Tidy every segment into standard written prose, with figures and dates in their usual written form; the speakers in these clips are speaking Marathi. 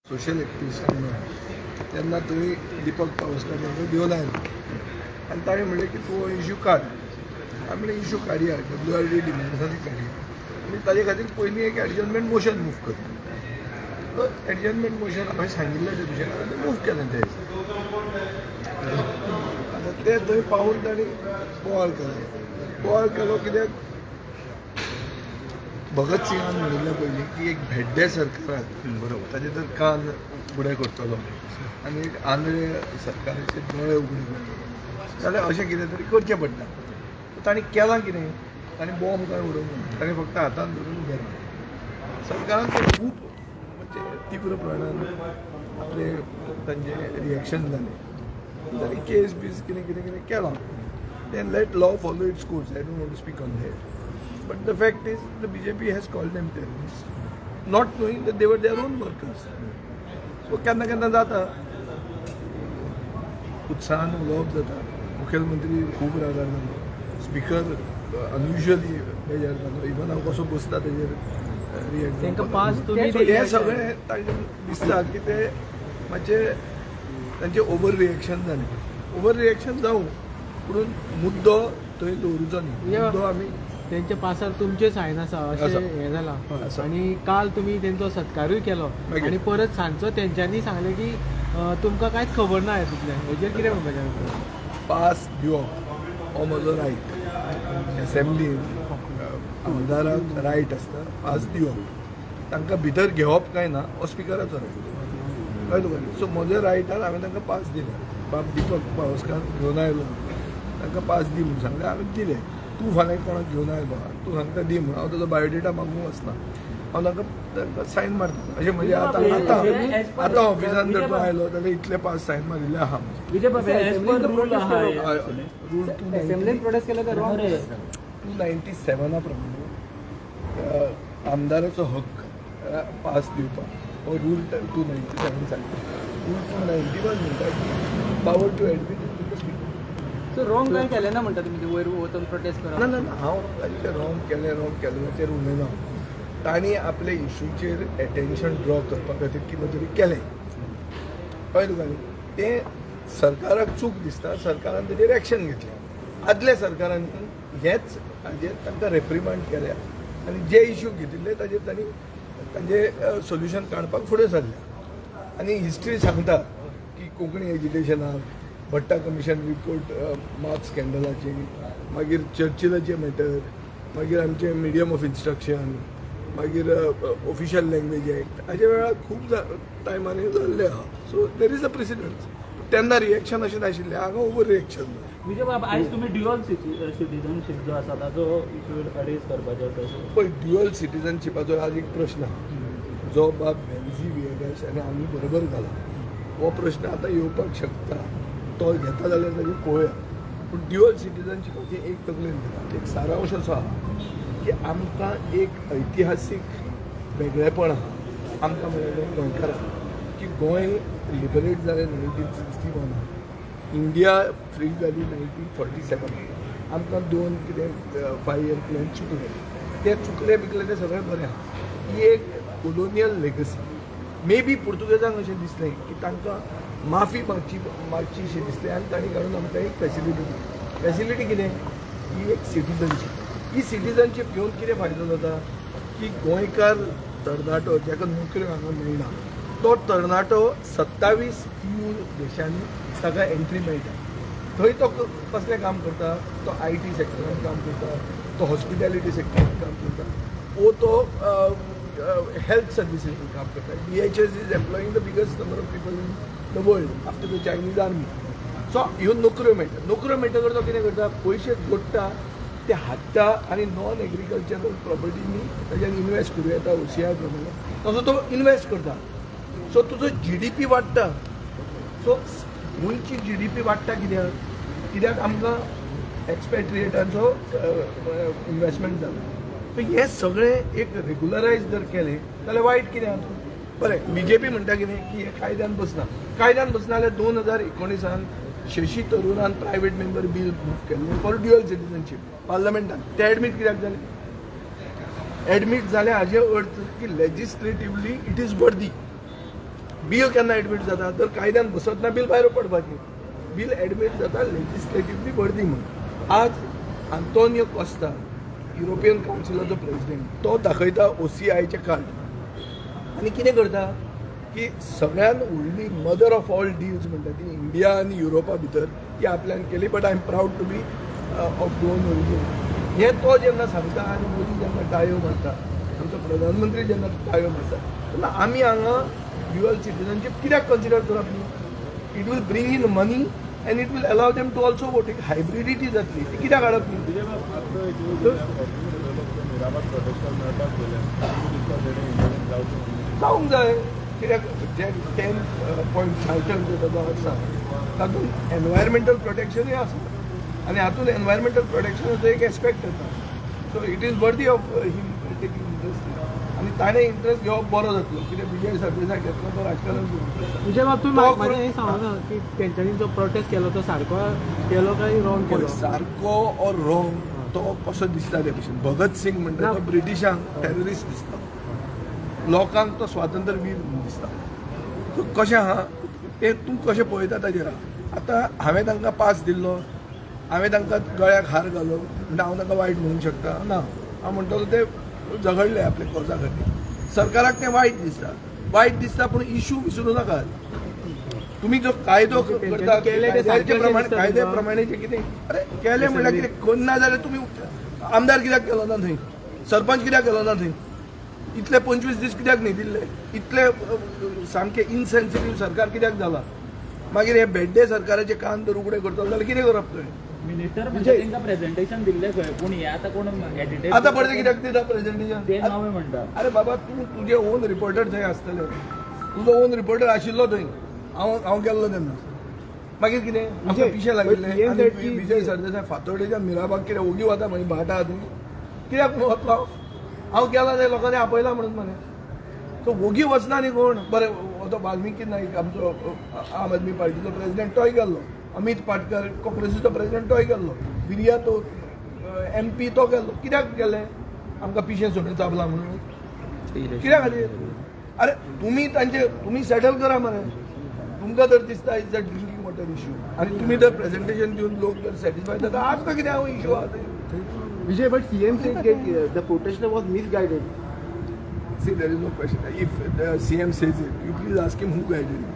सोशल एक्टिविस्टांना त्यांना थंय दिपक पावसकार घेवन आयलो आनी ताणें म्हणलें की तूं इश्यू काड हांवें म्हणलें इश्यू काडया WRD डिमांड्सांनी काडया आनी ताजे खातीर पयलीं एक एडजर्नमेंट मोशन मूव करया एडजर्नमेंट मोशन हांवें सांगिल्लें ते भशेन हांवें मूव केलें ते आतां ते थंय पावून तांणी बोवाळ केलो कित्याक भगत सिंगान म्हणिल्लें पयलीं की एक भेड्डे सरकाराक बरोबर ताजे तर कान फुडें करतलो आनी एक आंधळे सरकाराचे दोळे उगडे करतलो जाल्यार अशें कितें तरी करचें पडटा तांणी केलां कितें तांणी बॉम्ब कांय उडोवंक तांणी फक्त हातान धरून गेला सरकारान ते खूब म्हणजे तीव्र प्रमाणान आपले तांचे रिएक्शन जालें तांणी केस बीस कितें कितें कितें केलां then let law follow its course I don't want to speak on that. But the fact is, the BJP has called them terrorists, not knowing that they were their own workers. So, केन्ना जाता उत्साहान उलोवप जाता मुखेलमंत्री खूब रागार जालो स्पीकर अनयुजली बेजार जालो इवन हांव कसो बसता तेजेर रिएक्ट हे सगळें तांचे दिसता की ते मातशे तांचे ओवर रिएक्शन जालें ओवर रिएक्शन जावं पूण मुद्दो थंय दवरूचो न्ही मुद्दो आमी त्यांच्या पासार तुमचे सायन आसा अशें हें जालां आनी काल तुमी तेंचो सत्कारूय केलो आनी परत सांजचो तेंच्यांनी सांगलें की तुमकां कांयच खबर ना हेतूंतलें हेजेर कितें म्हणपाचें पास दिवप हो म्हजो रायट एसेंब्लीन आमदाराक रायट आसता पास दिवप तांकां भितर घेवप काय ना हो स्पिकराचो रायट कळ्ळें तुका सो म्हज्या रायटान हांवें तांकां पास दिले बाब दिपक पावसकार घेवन आयलो तांकां पास दी म्हणून सांगलें हांवें दिलें तूं फाल्यां कोणाक घेवन आयलो तूं तांकां दी म्हणून हांव ताजो बायोडेटा मागूंक वचना हांव तांकां सायन मारता अशें म्हणजे आतां ऑफिसान जर तूं आयलो जाल्यार इतले पास सायन मारिल्ले आहा रूल 297 प्रमाणे आमदाराचो हक्क पास दिवपाक हो रूल 297 सांगता रूल 291 म्हणटा की power to admit so wrong काय केलें ना म्हणटा तुमी वयर वचून प्रोटेस्ट करप ना हांव तांचे रॉंग केलें ताचेर उलयना तांणी आपले इश्यूचेर एटेन्शन ड्रॉ करपा खातीर कितें तरी केलें कळ्ळें तुका न्ही तें सरकाराक चूक दिसता सरकारान तेजेर एक्शन घेतलें आदल्या सरकारांनी हेच हाजेर तांकां रेप्रिमांड केल्या आनी जे इश्यू घेतिल्ले ताजेर तांणी तांचें सोल्युशन काडपाक फुडें सरल्या आनी हिस्ट्री सांगता की कोंकणी एज्युकेशनाक भट्टा कमिशन रिपोर्ट मार्क्स स्कॅन्डलाची मागीर चर्चिलाचे मॅटर मागीर आमचे मिडियम ऑफ इन्स्ट्रक्शन मागीर ऑफिशियल लँग्वेज एक्ट हाचे वेळार खूब टायमार जाल्ले आहा so there is a president तेन्ना रिएक्शन अशें नाशिल्लें हांगा ओवर रिएक्शन विजय बाब आयज तुमी ड्युअल सिटीजनशीप जो आसा ताजो इश्यू रेज करपाचो पळय ड्युअल सिटीजनशिपाचो आज एक प्रश्न आहा जो बाब वेन्झी विएगस आनी आमी बरोबर घाला हो प्रश्न आतां येवपाक शकता तो घेता जाल्यार ताजेर पळोवया पूण ड्युअल सिटीजनशिपाची एक तकलेन दिता एक सारांश असो आहा की आमकां एक ऐतिहासीक वेगळेपण आहा आमकां म्हळ्यार गोंयकारांक की गोंय लिबरेट जालें 1961 इंडिया फ्री जाली 1947 आमकां दोन कितें 5 इयर प्लॅन चुकले ते चुकले बिकले ते सगळें बरें आहा ही एक कोलोनियल लेगसी मे बी पुर्तुगेजांक अशें दिसलें की तांकां माफी मागची अशें दिसलें आनी तांणी काडून आमकां एक फॅसिलिटी दिली फॅसिलिटी कितें ही एक सिटीजनशीप ही सिटीजनशीप घेवन कितें फायदो जाता की गोंयकार तरणाटो जाका नोकऱ्यो हांगा मेळना तो तरणाटो 27 EU देशांनी ताका एंट्री मेळटा थंय तो कसलें काम करता तो IT सॅक्टरान काम करता तो हॉस्पिटॅलिटी सॅक्टरान काम करता वो तो हेल्थ सर्विसेस काम करता DHS is employing the biggest number of people in the world after the Chinese army so ह्यो नोकऱ्यो मेळटकर तो कितें करता पयशे जोडटा ते हाडटा आनी नॉन एग्रीकल्चरल प्रॉपर्टीनी ताजेर इन्वेस्ट करूं येता OCI प्रमाणे तसो तो इन्वेस्ट करता सो तुजो GDP वाडटा सो गोंयची GDP वाडटा कित्याक आमकां एक्सपॅट्रिएटांचो इन्वेस्टमेंट जाला सो हे सगळें एक रेग्युलरायज जर केलें जाल्यार वायट कितें आसा बरें BJP म्हणटा कितें की हे कायद्यान बसना जाल्यार 2019 शशी तरुरान प्रायवेट मेंबर बील मूव केल्लें फॉर ड्युअल सिटीजनशीप पार्लमेंटान ते एडमीट कित्याक जालें एडमीट जालें हाजे अर्थ की legislatively it is worthy bill केन्ना एडमीट जाता जर कायद्यान बसतना बील भायर पडपाची बील एडमीट जाता लेजिस्लेटिव्हली वर्दी म्हणून. आज आंतोनियो कॉस्टा युरोपियन कावन्सिलाचो प्रेसिडेंट तो दाखयता OCIचे कार्ड आनी कितें करता की सगळ्यात व्हडली मदर ऑफ ऑल डील्स म्हणटा ती इंडिया आनी युरोपा भितर ती आपल्यान केली. But I am proud to be of दोन ओरिजीन. हे तो जेन्ना सांगता आनी मोदी जेन्ना टाळयो मारता आमचो प्रधानमंत्री जेन्ना टाळयो मारता तेन्ना आमी हांगा ड्युअल सिटीजनशीप कित्याक कन्सिडर करप न्ही. It will bring in money and it will allow them to also vote. एक हायब्रिडिटी जातली ती कित्याक हाडप न्ही. जावंक जाय कित्याक जे 10 पॉयंट चार्टर जो ताचो आसा तातूंत एनवायरमेंटल प्रोटेक्शनूय आसा आनी हातूंत एनवायरमेंटल प्रोटेक्शनाचो एक एस्पेक्ट येता. So it is worthy of him taking interest आनी ताणें इंट्रस्ट घेवप बरो जातलो कित्याक विजय सरदेसाय घेतलो तो राजकारण म्हणजे बाब तुम्ही म्हाका हें सांगना की तेंच्यांनी जो प्रोटेस्ट केलो तो सारको केलो काय रॉंग केलो. सारको ऑर रॉंग तो कसो दिसता ते भशेन. भगत सिंग म्हणटा तो ब्रिटिशांक टेररिस्ट दिसता, लोकांक तो स्वातंत्र्यवीर म्हणून दिसता. सो कशें आहा तें तूं कशें पळयता ताजेर आहा. आतां हांवें तांकां पास दिल्लो, हांवें तांकां गळ्याक हार घालो म्हणजे हांव तांकां वायट म्हणूंक शकता ना. हांव म्हणटलो ते झगडले आपल्या कॉजा खातीर. सरकाराक तें वायट दिसता पूण इशू विसरूं नाकात. तुम्ही जो कायदो करता कायद्या प्रमाणे जे कितें अरे केलें म्हणल्यार कितें करना जाल्यार तुमी आमदार कित्याक केलो ना थंय, सरपंच कित्याक केलो ना थंय, इतले 25 दीस कित्याक न्ही दिल्ले, इतले सामके इनसेन्सिटीव सरकार कित्याक जाला. मागीर हे बेड्डे सरकाराचे कान जर उगडे करतलो जाल्यार कितें करप थंय. मिनिस्टर म्हणजे तांकां प्रेझेंटेशन दिल्लें खंय पूण हे आतां कोण एडिटेड आतां परते कित्याक दिता प्रेझेंटेशन. ते नवे म्हणटा अरे बाबा तूं तुजे ओन रिपोर्टर थंय आसतले, तुजो ओन रिपोर्टर आशिल्लो थंय, हांव गेल्लो तेन्ना. मागीर कितें आमचे पिशे लागिल्ले आनी विजय सरदेसाय फातोर्डेच्यान मिराबाग कितें ओगी वता मागीर भाटा थंय कित्याक वतलो. हांव गेलो ते लोकांनी आपयला म्हणून मरे. सो ओगी वचना न्ही कोण. बरें तो वाल्मिकी नाईक आमचो आम आदमी पार्टीचो प्रेसिडेंट तोय गेल्लो, अमित पाटकर काँग्रेसीचो प्रेसिडेंट तोय गेल्लो, बिरिया तो MP तो गेल्लो. कित्याक गेले आमकां पिशे सोडून चाबला म्हणून कित्याक खातीर. अरे तुमी सेटल करा मरे. तुमकां जर दिसता is a drinking water issue आनी तुमी जर प्रेझेंटेशन दिवन लोक जर सॅटिस्फाय जाता आज कितें हांव इश्यू आहा. Vijay, but CM said that the protester was misguided. See, there is no question. If the CM says it, you please ask him who guided him.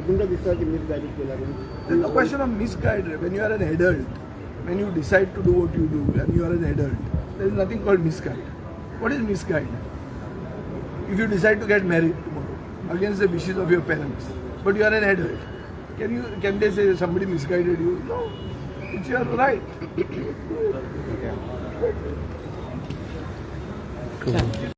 तुमका दिसता की misguided केला म्हणून. There is no question of misguided. When you are an adult, when you decide to do what you do and you are an adult, there is nothing called misguide. What is misguide? If you decide to get married tomorrow against the wishes of your parents, but you are an adult, can they say somebody misguided you? No, it's your right.